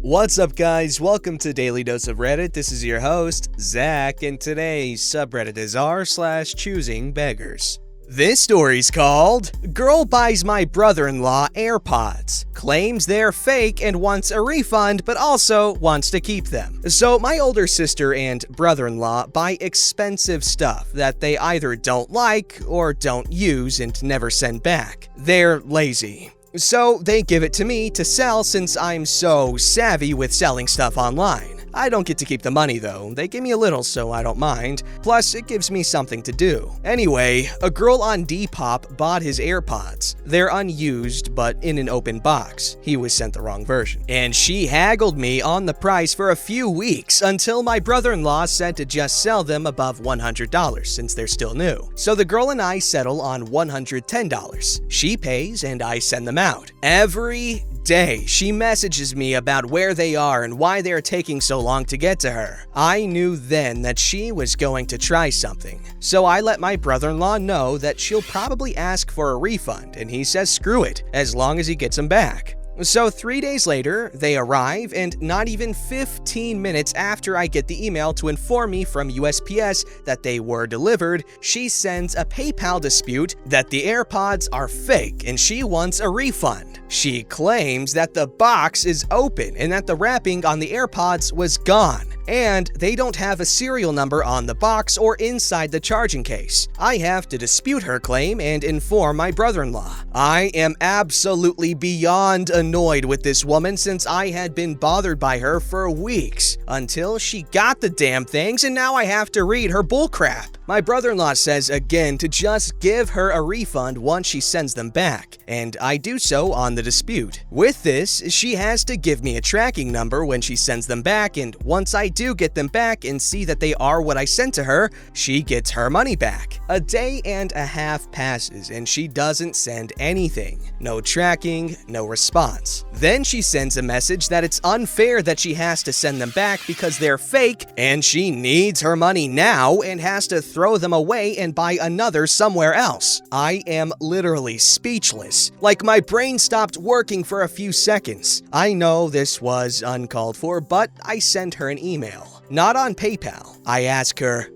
What's up, guys? Welcome to Daily Dose of Reddit. This is your host, Zach, and today's subreddit is r/ChoosingBeggars. This story's called Girl Buys My Brother-in-Law AirPods, Claims They're Fake and Wants a Refund but also wants to keep them. So my older sister and brother-in-law buy expensive stuff that they either don't like or don't use and never send back. They're lazy. So they give it to me to sell since I'm so savvy with selling stuff online. I don't get to keep the money though. They give me a little so I don't mind. Plus, it gives me something to do. Anyway, a girl on Depop bought his AirPods. They're unused but in an open box. He was sent the wrong version. And she haggled me on the price for a few weeks until my brother-in-law said to just sell them above $100 since they're still new. So the girl and I settle on $110. She pays and I send them out. Every day, she messages me about where they are and why they are taking so long to get to her. I knew then that she was going to try something, so I let my brother-in-law know that she'll probably ask for a refund, and he says screw it, as long as he gets them back. So 3 days later, they arrive, and not even 15 minutes after I get the email to inform me from USPS that they were delivered, she sends a PayPal dispute that the AirPods are fake and she wants a refund. She claims that the box is open and that the wrapping on the AirPods was gone, and they don't have a serial number on the box or inside the charging case. I have to dispute her claim and inform my brother-in-law. I am absolutely beyond annoyed with this woman since I had been bothered by her for weeks until she got the damn things, and now I have to read her bullcrap. My brother-in-law says again to just give her a refund once she sends them back, and I do so on the dispute. With this, she has to give me a tracking number when she sends them back, and once I do get them back and see that they are what I sent to her, she gets her money back. A day and a half passes and she doesn't send anything. No tracking, no response. Then she sends a message that it's unfair that she has to send them back because they're fake and she needs her money now and has to throw them away and buy another somewhere else. I am literally speechless. Like my brain stopped working for a few seconds. I know this was uncalled for, but I sent her an email. Not on PayPal. I ask her,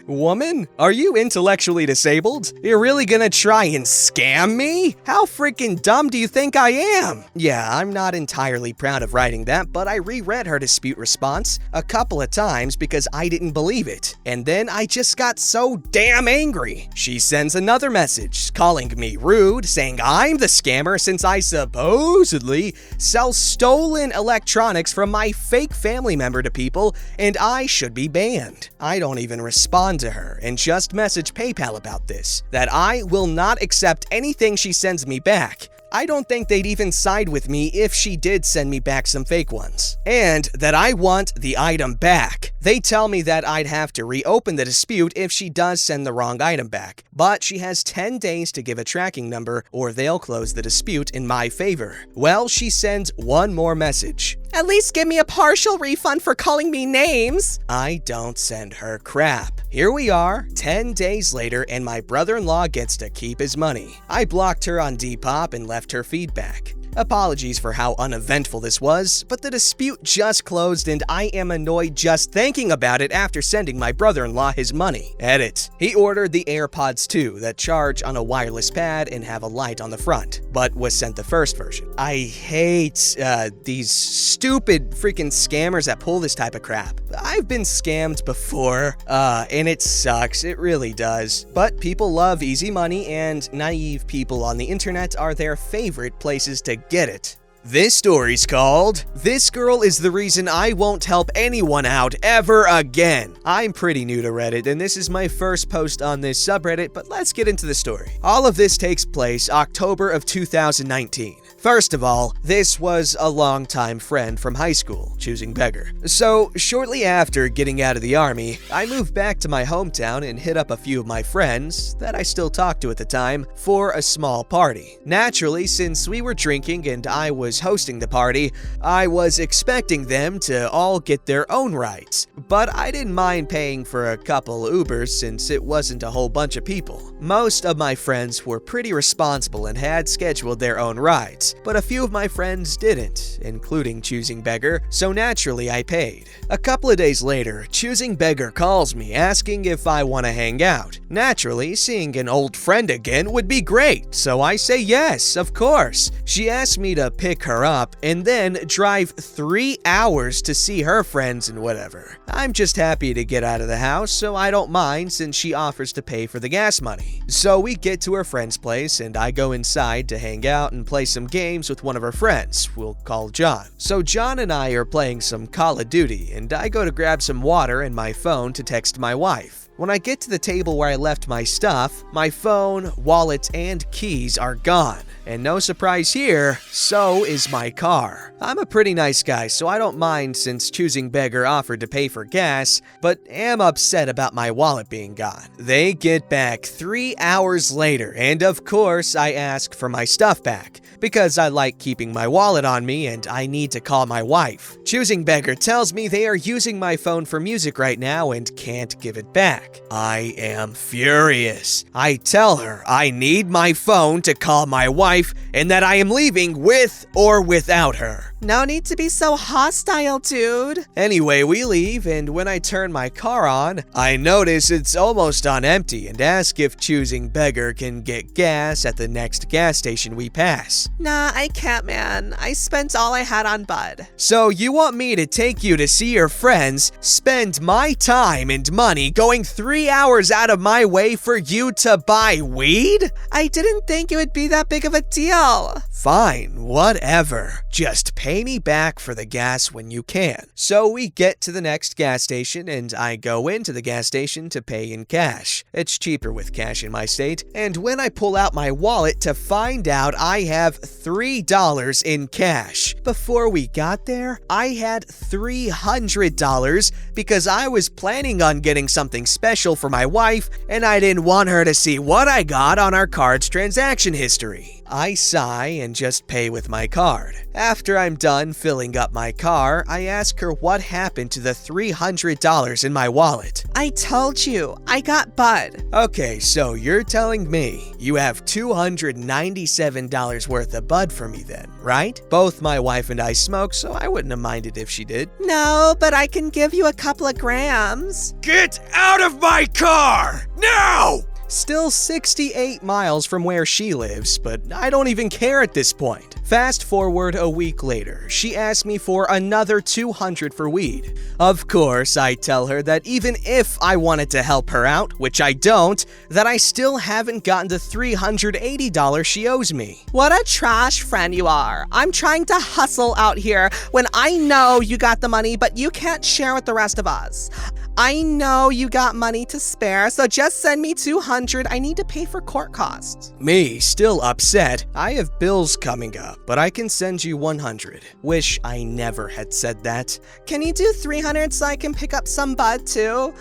"Woman, are you intellectually disabled? You're really gonna try and scam me? How freaking dumb do you think I am?" Yeah, I'm not entirely proud of writing that, but I reread her dispute response a couple of times because I didn't believe it. And then I just got so damn angry. She sends another message, calling me rude, saying I'm the scammer since I supposedly sell stolen electronics from my fake family member to people, and I should be banned. I don't even respond to her and just message PayPal about this, that I will not accept anything she sends me back. I don't think they'd even side with me if she did send me back some fake ones, and that I want the item back. They tell me that I'd have to reopen the dispute if she does send the wrong item back, but she has 10 days to give a tracking number or they'll close the dispute in my favor. Well, she sends one more message. "At least give me a partial refund for calling me names." I don't send her crap. Here we are, 10 days later, and my brother-in-law gets to keep his money. I blocked her on Depop and left her feedback. Apologies for how uneventful this was, but the dispute just closed and I am annoyed just thinking about it after sending my brother-in-law his money. Edit. He ordered the AirPods 2 that charge on a wireless pad and have a light on the front, but was sent the first version. I hate these stupid freaking scammers that pull this type of crap. I've been scammed before, and it sucks. It really does. But people love easy money, and naive people on the internet are their favorite places to get it. This story's called This Girl is the Reason I Won't Help Anyone Out Ever Again. I'm pretty new to Reddit, and this is my first post on this subreddit, but let's get into the story. All of this takes place October of 2019. First of all, this was a longtime friend from high school, Choosing Beggar. So, shortly after getting out of the army, I moved back to my hometown and hit up a few of my friends, that I still talked to at the time, for a small party. Naturally, since we were drinking and I was hosting the party, I was expecting them to all get their own rides. But I didn't mind paying for a couple Ubers since it wasn't a whole bunch of people. Most of my friends were pretty responsible and had scheduled their own rides. but a few of my friends didn't, including Choosing Beggar, so naturally I paid. A couple of days later, Choosing Beggar calls me asking if I want to hang out. Naturally, seeing an old friend again would be great, so I say yes, of course. She asked me to pick her up and then drive 3 hours to see her friends and whatever. I'm just happy to get out of the house, so I don't mind since she offers to pay for the gas money. So we get to her friend's place and I go inside to hang out and play some games with one of her friends, we'll call John. So John and I are playing some Call of Duty and I go to grab some water and my phone to text my wife. When I get to the table where I left my stuff, my phone, wallet, and keys are gone. And no surprise here, so is my car. I'm a pretty nice guy, so I don't mind since Choosing Beggar offered to pay for gas, but am upset about my wallet being gone. They get back 3 hours later, and of course I ask for my stuff back, because I like keeping my wallet on me and I need to call my wife. Choosing Beggar tells me they are using my phone for music right now and can't give it back. I am furious. I tell her I need my phone to call my wife and that I am leaving with or without her. No need to be so hostile, dude. Anyway, we leave, and when I turn my car on, I notice it's almost on empty and ask if Choosing Beggar can get gas at the next gas station we pass. Nah, I can't, man. I spent all I had on bud. So you want me to take you to see your friends, spend my time and money going 3 hours out of my way for you to buy weed? I didn't think it would be that big of a deal. Fine, whatever. Just pay me back for the gas when you can. So we get to the next gas station and I go into the gas station to pay in cash. It's cheaper with cash in my state. And when I pull out my wallet to find out I have $3 in cash. Before we got there, I had $300 because I was planning on getting something special for my wife and I didn't want her to see what I got on our card's transaction history. I sigh and just pay with my card. After I'm done filling up my car, I ask her what happened to the $300 in my wallet. I told you, I got bud. Okay, so you're telling me you have $297 worth of bud for me then, right? Both my wife and I smoke, so I wouldn't have minded if she did. No, but I can give you a couple of grams. Get out of my car! Now! Still 68 miles from where she lives, but I don't even care at this point. Fast forward a week later, she asked me for another $200 for weed. Of course, I tell her that even if I wanted to help her out, which I don't, that I still haven't gotten the $380 she owes me. What a trash friend you are. I'm trying to hustle out here when I know you got the money, but you can't share with the rest of us. I know you got money to spare, so just send me $200. I need to pay for court costs. Me, still upset. I have bills coming up, but I can send you $100. Wish I never had said that. Can you do $300 so I can pick up some bud too?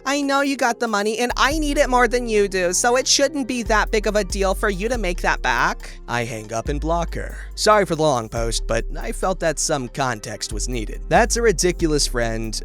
I know you got the money and I need it more than you do, so it shouldn't be that big of a deal for you to make that back. I hang up and block her. Sorry for the long post, but I felt that some context was needed. That's a ridiculous friend,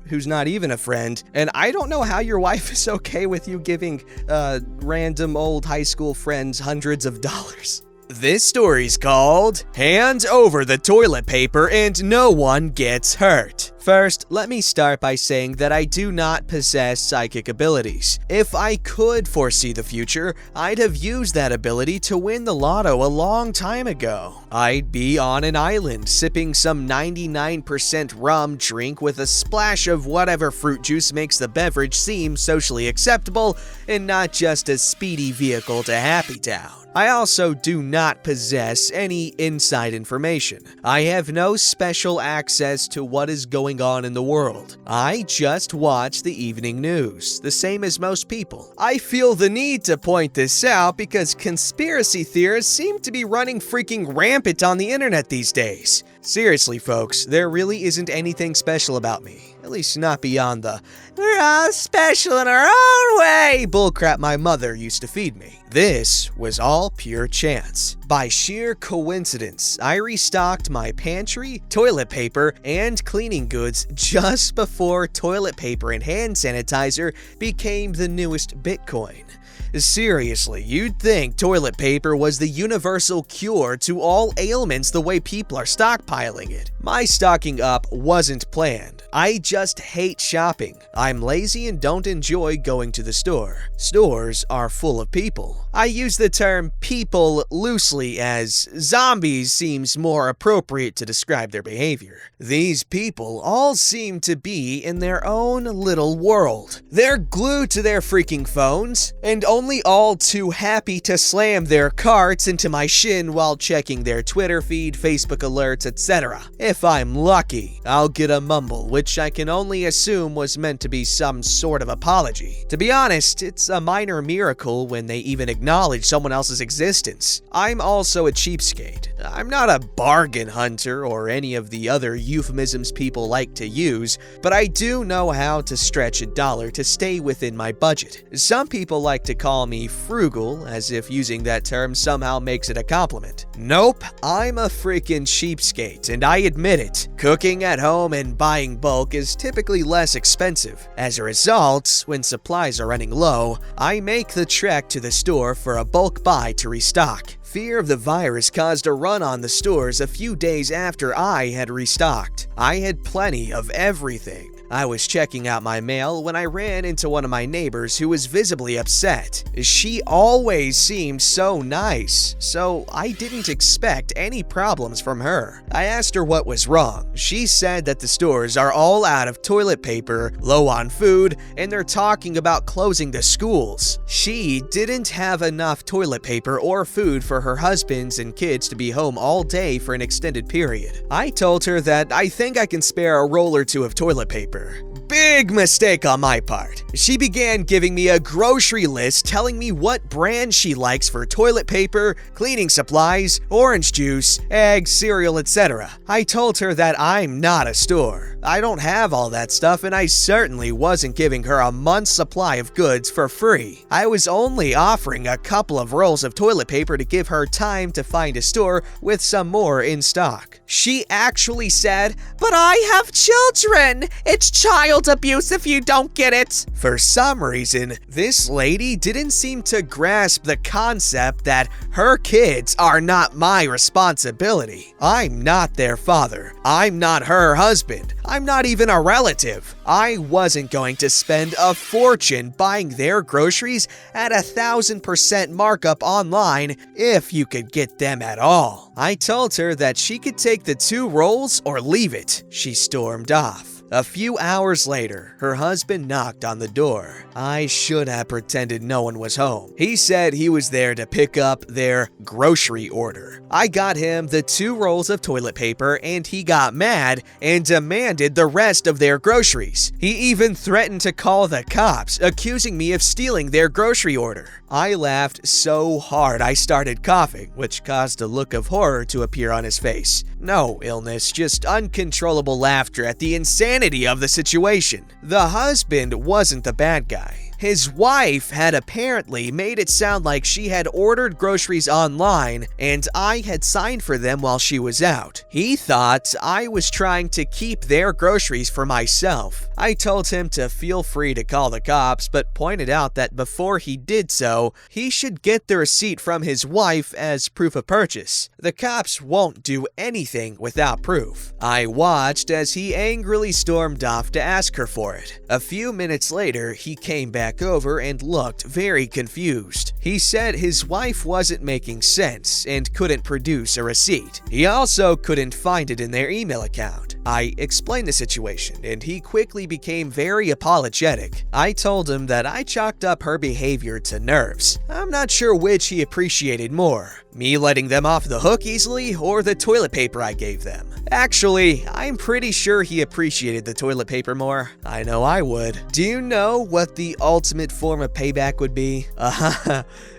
who's not even a friend, and I don't know how your wife is okay with you giving, random old high school friends hundreds of dollars. This story's called Hand Over the Toilet Paper and No One Gets Hurt. First, let me start by saying that I do not possess psychic abilities. If I could foresee the future, I'd have used that ability to win the lotto a long time ago. I'd be on an island sipping some 99% rum drink with a splash of whatever fruit juice makes the beverage seem socially acceptable and not just a speedy vehicle to Happy Town. I also do not possess any inside information. I have no special access to what is going on in the world. I just watch the evening news, the same as most people. I feel the need to point this out because conspiracy theorists seem to be running freaking rampant on the internet these days. Seriously, folks, there really isn't anything special about me. At least not beyond the "we're all special in our own way" bullcrap my mother used to feed me. This was all pure chance. By sheer coincidence, I restocked my pantry, toilet paper, and cleaning goods just before toilet paper and hand sanitizer became the newest Bitcoin. Seriously, you'd think toilet paper was the universal cure to all ailments the way people are stockpiling it. My stocking up wasn't planned. I just hate shopping. I'm lazy and don't enjoy going to the store. Stores are full of people. I use the term people loosely as zombies seems more appropriate to describe their behavior. These people all seem to be in their own little world. They're glued to their freaking phones and only all too happy to slam their carts into my shin while checking their Twitter feed, Facebook alerts, etc. If I'm lucky, I'll get a mumble, which I can only assume was meant to be some sort of apology. To be honest, it's a minor miracle when they even acknowledge someone else's existence. I'm also a cheapskate. I'm not a bargain hunter or any of the other euphemisms people like to use, but I do know how to stretch a dollar to stay within my budget. Some people like to call me frugal, as if using that term somehow makes it a compliment. Nope, I'm a freaking cheapskate, and I admit it. Cooking at home and buying bulk is typically less expensive. As a result, when supplies are running low, I make the trek to the store for a bulk buy to restock. Fear of the virus caused a run on the stores a few days after I had restocked. I had plenty of everything. I was checking out my mail when I ran into one of my neighbors who was visibly upset. She always seemed so nice, so I didn't expect any problems from her. I asked her what was wrong. She said that the stores are all out of toilet paper, low on food, and they're talking about closing the schools. She didn't have enough toilet paper or food for her husbands and kids to be home all day for an extended period. I told her that I think I can spare a roll or two of toilet paper. Big mistake on my part. She began giving me a grocery list telling me what brand she likes for toilet paper, cleaning supplies, orange juice, eggs, cereal, etc. I told her that I'm not a store. I don't have all that stuff, and I certainly wasn't giving her a month's supply of goods for free. I was only offering a couple of rolls of toilet paper to give her time to find a store with some more in stock. She actually said, "But I have children. It's child abuse if you don't get it." For some reason, this lady didn't seem to grasp the concept that her kids are not my responsibility. I'm not their father. I'm not her husband. I'm not even a relative. I wasn't going to spend a fortune buying their groceries at 1,000% markup online if you could get them at all. I told her that she could take the 2 rolls or leave it. She stormed off. A few hours later, her husband knocked on the door. I should have pretended no one was home. He said he was there to pick up their grocery order. I got him the 2 rolls of toilet paper, and he got mad and demanded the rest of their groceries. He even threatened to call the cops, accusing me of stealing their grocery order. I laughed so hard I started coughing, which caused a look of horror to appear on his face. No illness, just uncontrollable laughter at the insanity of the situation. The husband wasn't the bad guy. His wife had apparently made it sound like she had ordered groceries online and I had signed for them while she was out. He thought I was trying to keep their groceries for myself. I told him to feel free to call the cops, but pointed out that before he did so, he should get the receipt from his wife as proof of purchase. The cops won't do anything without proof. I watched as he angrily stormed off to ask her for it. A few minutes later, he came back over and looked very confused. He said his wife wasn't making sense and couldn't produce a receipt. He also couldn't find it in their email account. I explained the situation and he quickly became very apologetic. I told him that I chalked up her behavior to nerves. I'm not sure which he appreciated more, me letting them off the hook easily or the toilet paper I gave them. Actually, I'm pretty sure he appreciated the toilet paper more. I know I would. Do you know what the ultimate form of payback would be?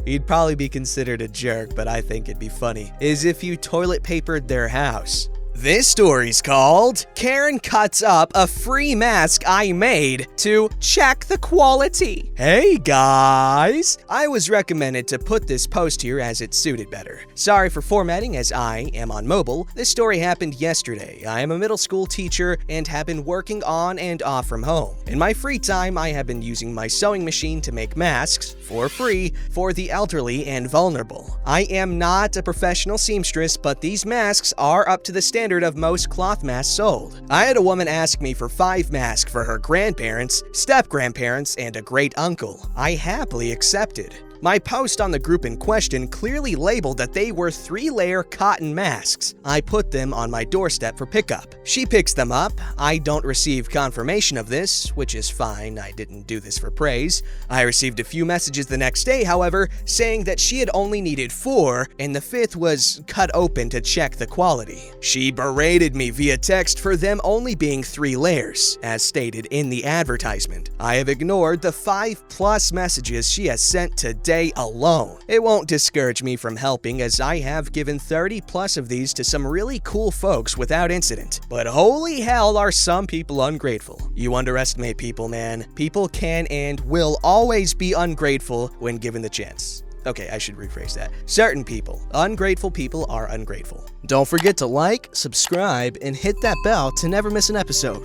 He'd probably be considered a jerk, but I think it'd be funny, is if you toilet papered their house. This story's called Karen Cuts Up a Free Mask I Made to Check the quality. Hey guys! I was recommended to put this post here as it suited better. Sorry for formatting as I am on mobile. This story happened yesterday. I am a middle school teacher and have been working on and off from home. In my free time, I have been using my sewing machine to make masks for free for the elderly and vulnerable. I am not a professional seamstress, but these masks are up to the standard of most cloth masks sold. I had a woman ask me for 5 masks for her grandparents, step-grandparents, and a great uncle. I happily accepted. My post on the group in question clearly labeled that they were 3-layer cotton masks. I put them on my doorstep for pickup. She picks them up. I don't receive confirmation of this, which is fine. I didn't do this for praise. I received a few messages the next day, however, saying that she had only needed 4 and the 5th was cut open to check the quality. She berated me via text for them only being 3 layers, as stated in the advertisement. I have ignored the 5+ messages she has sent today alone. It won't discourage me from helping, as I have given 30+ of these to some really cool folks without incident. But holy hell, are some people ungrateful. You underestimate people, man. People can and will always be ungrateful when given the chance. Okay, I should rephrase that. Certain people. Ungrateful people are ungrateful. Don't forget to like, subscribe, and hit that bell to never miss an episode.